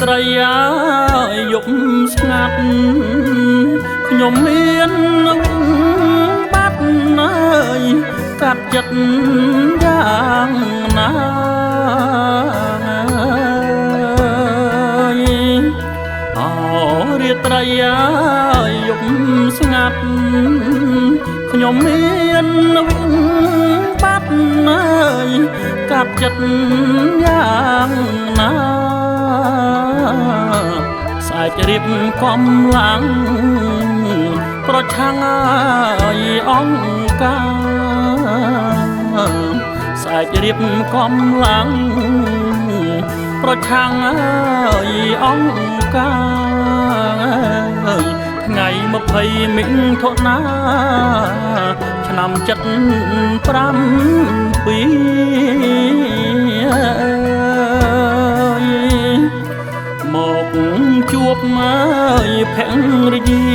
ត្រីយប់ស្ងាត់ខ្ញុំមានបាត់ណាយកាត់ចិត្តយ៉ាងណាអូរាត្រីយប់ស្ងាត់ខ្ញុំមានបាត់ណាយកាត់ចិត្តយ៉ាងណាស្អែករៀបកំឡាំងប្រឆាំងអង្គការស្អែករៀបកំឡាំងប្រឆាំងអង្គការថ្ងៃ20មិថុនាឆ្នាំ75មកជួបមកភរិយា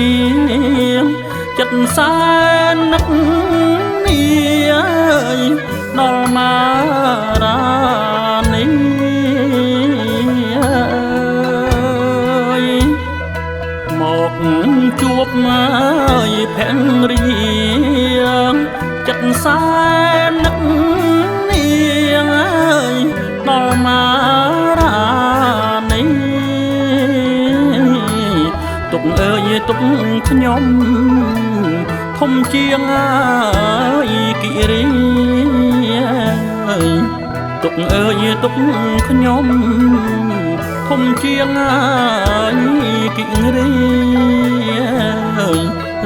ចិត្តសែននឹកនេះដល់មារានីមកជួបមកភរិយាចិត្តសែននឹកនេះដល់មារានីទុកអើយទុកខ្ញុំធំជាងគិរីទុកអើយទុកខ្ញុំធំជាងគិរី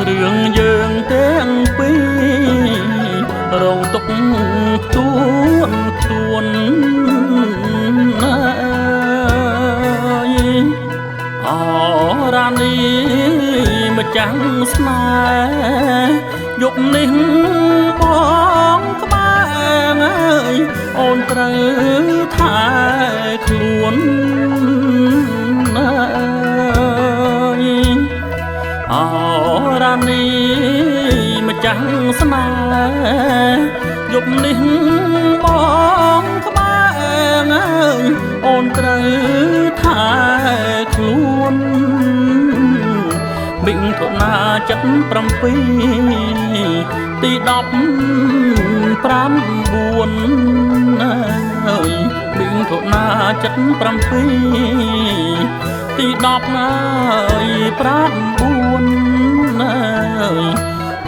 រឿងយើងទាំងពីររងទុកទួនអរ៉ានីម្ចាស់ស្នេហ៍យប់នេះបងក្បែរអូនត្រូវថែខ្លួនអរ៉ានីម្ចាស់ស្នេហ៍យប់នេះបងក្បែរអូនត្រូវថែខ្លួនមិថុនា79ទី19មិថុនា77ទី19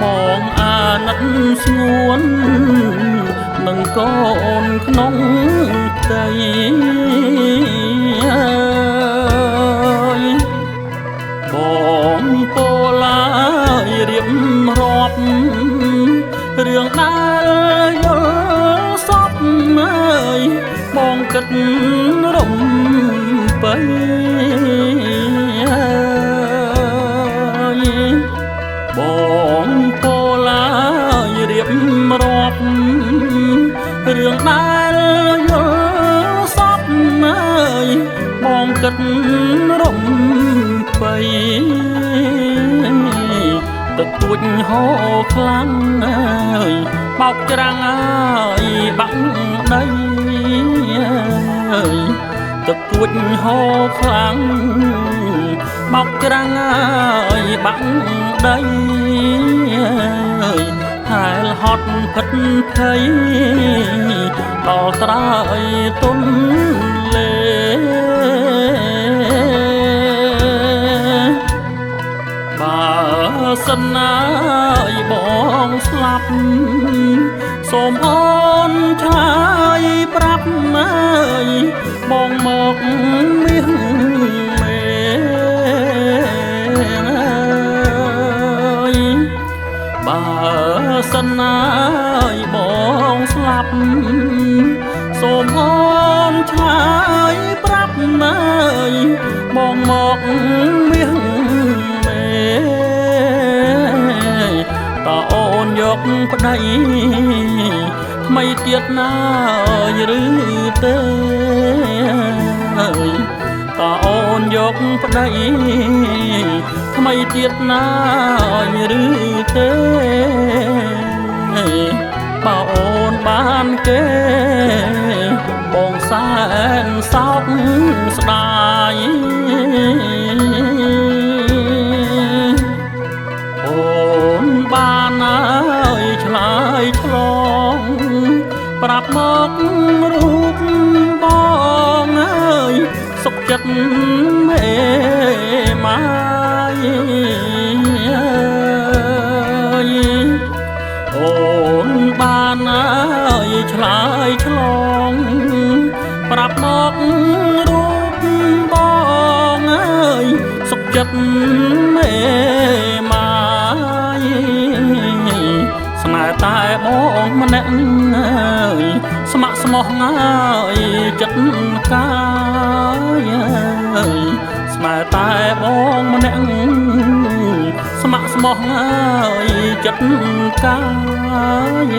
បងអាណិតស្ងួននឹងកូនក្នុងផ្ទៃបងពោឡាយរៀបរាប់រឿងដែលយល់សពបងគិតរំបីបងពោឡាយរៀបរាប់រឿងដែលយល់សពបងគិតរំបីទឹកទួចហូរខ្លាំងបោកច្រាំងបាក់ដីទឹកទួចហូរខ្លាំងបោកច្រាំងបាក់ដីហែលហត់ផិតភ័យដល់ត្រើយទុនលេបើសិនណាបងស្លាប់សូមអូនឆាយប្រាប់បងមកមាសមេបើសិនណាបងស្លាប់សូមអូនឆាយប្រាប់បងមកមាសតើអូនយកប្តីថ្មីទៀតណាឬទេតើអូនយកប្តីថ្មីទៀតណាឬទេបើអូនបានគេបងសែនសោកស្ដាយ ករូបបងអើយសុខចិត្តមេម៉ាយអូនបានអើយឆ្លើយឆ្លងប្រាប់មករូបបងអើយសុខចិត្តមេម៉ាយស្នេហ៍តែបងម្នាក់អើយស្ម័គ្រស្មោះអើយចិត្តកាយអើយស្នេហ៍តែបងម្នាក់ស្ម័គ្រស្មោះអើយចិត្តកាយ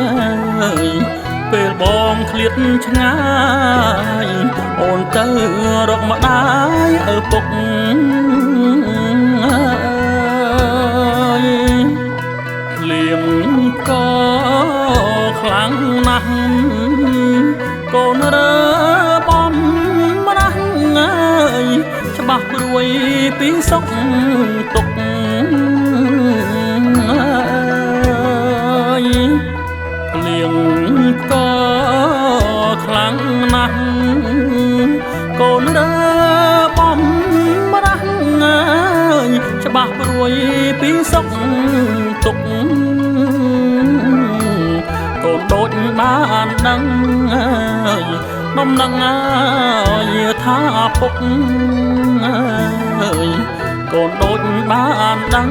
អើយពេលបងឃ្លាតឆ្ងាយអូនទៅរកម្ដាយឪពុកលៀងក៏ខ្លាំងណាស់កូនរើបំរាស់អើយច្បាស់ព្រួយពីសុខទុក្ខលៀងក៏ខ្លាំងណាស់កូនរើបំរាស់អើយច្បាស់ព្រួយពីសុខទុក្ខកូនដូចបានដឹងអើយនំនឹងអើយថាពុកអើយកូនដូចបានដឹង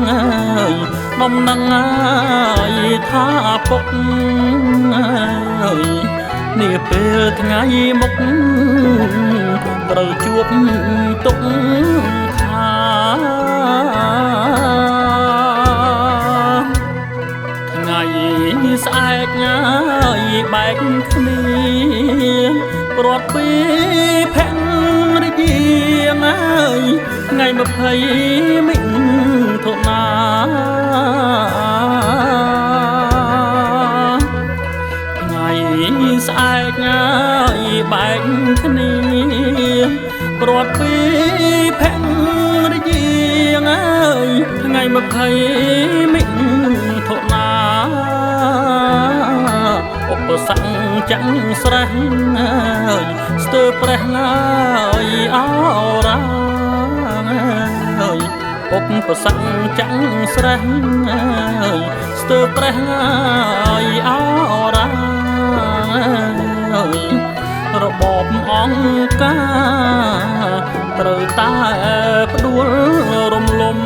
អើយនំនឹងអើយថាពុកអើយនេះពេលថ្ងៃមុខត្រូវជួបទុកខាថ្ងៃស្អែកអើយបែកគ្នាព្រាត់ពីភរិយាអើយថ្ងៃ20មិថុនាថ្ងៃស្អែកអើយបែកគ្នាព្រាត់ពីភរិយាអើយថ្ងៃ20មិថុនាឧបសគ្គចាំងស្រេះអើយស្ទើរប្រេះអើយអរ៉ាអើយឧបសគ្គចាំងស្រេះអើយស្ទើរប្រេះអើយអរ៉ាអើយរបបអង្គការត្រូវតែផ្ដួលរំលំ